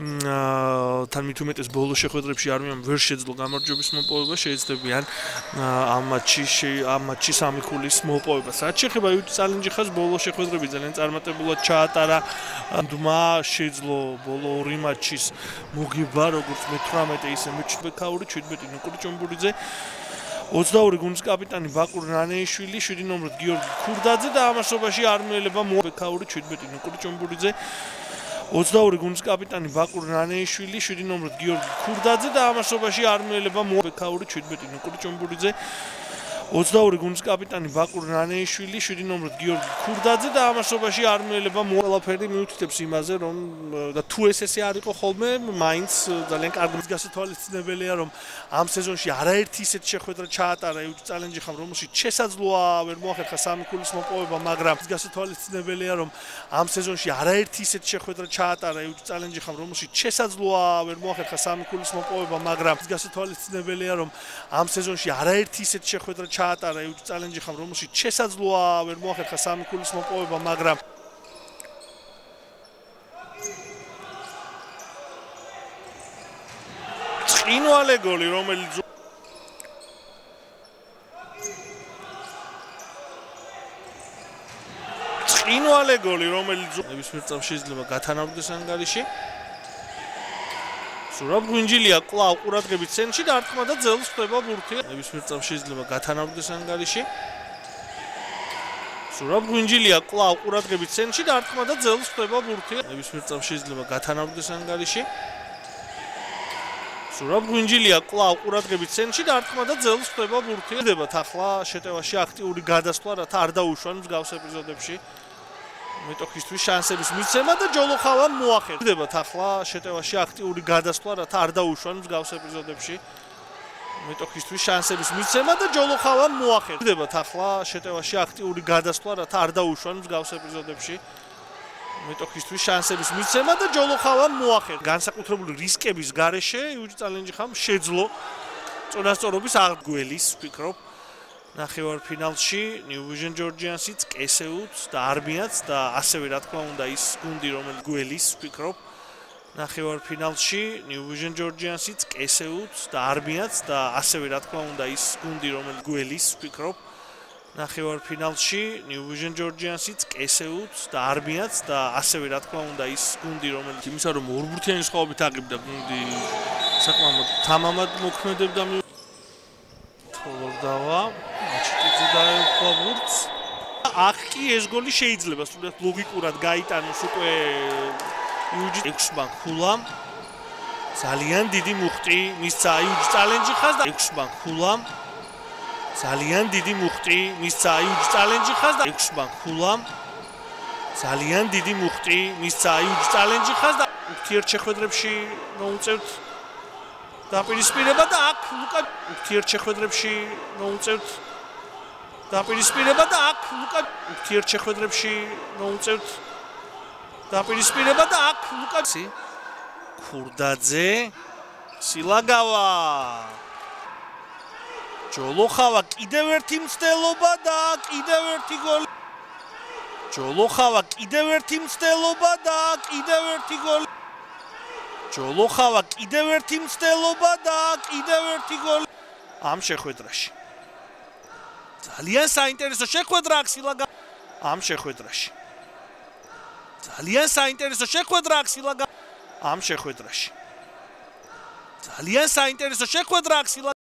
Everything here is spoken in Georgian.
თან მით უმეტეს ბოლო შეხვედრებში არმიამ ვერ შეძლო გამარჯვების მოპოვება, შეიძლებიან ამ მატჩში 3 ქულის მოპოვება. რაც შეეხება იუჯი წალენჯი ხაზ ბოლო შეხვედრები ძალიან წარმატებულად ჩაატარა. დმა შეძლო ბოლო 2 მატჩის მოგება, როგორც მე-18 ისე მეჩბეკაური 17 ნიკოლი ჭომბურიძე 22 გუნდის კაპიტანი ბაკურ რანეიშვილი 7 ნომრად გიორგი ქურდაძე და ამასობაში არმიელებმა მობეკაური 17 ნიკოლი ჭომბურიძე 22 გუნდის კაპიტანი ბაკურ რანეიშვილი 7 ნომრად გიორგი ქურდაძე და ამასობაში არმიელებმა მობეკაური 17 ნიკოლი ჭომბურიძე 22 გუნდის კაპიტანი ბაკურ რანეიშვილი 7 ნომრად გიორგი ქურდაძე და ამასობაში არმიელებმა ყველაფერი მიუთითებს იმაზე რომ და თუ ესე არ იყო ხოლმე მაინც ძალიან კარგი გასათვალისწინებელია რომ ამ სეზონში არაერთი ისეთი შეხვედრა ჩაატარა იუჯი წალენჯი ხამ რომელშიც შესაძლოა ვერ მოახერხა 3 ქულის მოპოვება მაგრამ გასათვალისწინებელია რომ ამ სეზონში არაერთი ისეთი შეხვედრა ჩაატარა იუჯი წალენჯი ხამ რომელშიც შესაძლოა ვერ მოახერხა 3 ქულის მოპოვება მაგრამ გასათვალისწინებელია რომ ამ სეზონში არაერთი ისეთი შეხვედრა ჩაატარა იუჯი წალენჯი ხამ რომელშიც შესაძლოა ვერ მოახერხა 3 ქულის მოპოვება მაგრამ წინვალე გოლი რომელიც ნებისმიერ წამს შეიძლება გათანაბრდეს ანგარიში სურაბ გვინჯილია კვლავ ყურადღებით ცენტრში და არტყმა და ძელს ხდება ბურთი ნებისმიერ წამს შეიძლება გათანაბრდეს ანგარიში სურაბ გვინჯილია კვლავ ყურადღებით ცენტრში და არტყმა და ძელს ხდება ბურთი ნებისმიერ წამს შეიძლება გათანაბრდეს ანგარიში სურაბ გვინჯილია კვლავ ყურადღებით ცენტრში და არტყმა და ძელს ხდება ბურთი ხდებათ ახლა შეტევაში აქტიური გადასვლა რათა არ დაუშვან მსგავს ეპიზოდებში მეტოქისთვის შანსების მიცემა და ჯოლოხავამ მოახერხა. ხდებათ ახლა შეტევაში აქტიური გადასვლა რათა არ დაუშვან მსგავს ეპიზოდებში მეტოქისთვის შანსების მიცემა და ჯოლოხავამ მოახერხა. ხდებათ ახლა შეტევაში აქტიური გადასვლა რათა არ დაუშვან მსგავს ეპიზოდებში მეტოქისთვის შანსების მიცემა და ჯოლოხავამ მოახერხა. განსაკუთრებული რისკების გარეშე იუჯი წალენჯი ხამ შეძლო წონასწორობის აღგველის ვფიქრობ ნახევარფინალში New Vision Georgians-იც, კესეუც და არმიაც და ასევე რა თქმა უნდა ის გუნდი რომელიც გველის ვფიქრობ ნახევარფინალში New Vision Georgians-იც, კესეუც და არმიაც და ასევე რა თქმა უნდა ის გუნდი რომელიც გველის ვფიქრობ ნახევარფინალში New Vision Georgians-იც, კესეუც და არმიაც და ასევე რა თქმა უნდა ის გუნდი რომელიც იმისა რომ ორბურთიანი სხვაობით აღებდა გუნდი საკმაოდ თამამად მოქმედებდა თოლორდავა ჩიტიძე დაეუფლა ბურთს. აქ კი ეს გოლი შეიძლება სულად ლოგიკურად გაიტანოს უკვე იუჯი 6-მან ქულამ. ძალიან დიდი მუხტი მისცა იუჯი წალენჯი ხაზ და 6-მან ქულამ. ძალიან დიდი მუხტი მისცა იუჯი წალენჯი ხაზ და 6-მან ქულამ. ძალიან დიდი მუხტი მისცა იუჯი წალენჯი ხაზ და ურთიერთშეხვედრებში მოუწევთ დაპირისპირება და აქ ლუკა ურთიერთშეხვედრებში მოუწევთ დაპირისპირება და აქ ლუკა ურთიერთშეხვედრებში მოუწევთ დაპირისპირება და აქ ლუკა ქურდაძე სილაგავა ჯოლოხავა კიდევ ერთი მცდელობა და კიდევ ერთი გოლი ჯოლოხავა კიდევ ერთი მცდელობა და კიდევ ერთი გოლი ჯოლოხავა კიდევ ერთი მცდელობა და კიდევ ერთი გოლი ამ შეხვედრაში ძალიან საინტერესო შეხვედრა აქ სილაგა ამ შეხვედრაში ძალიან საინტერესო შეხვედრა აქ სილაგა ამ შეხვედრაში ძალიან საინტერესო შეხვედრა აქ სილაგა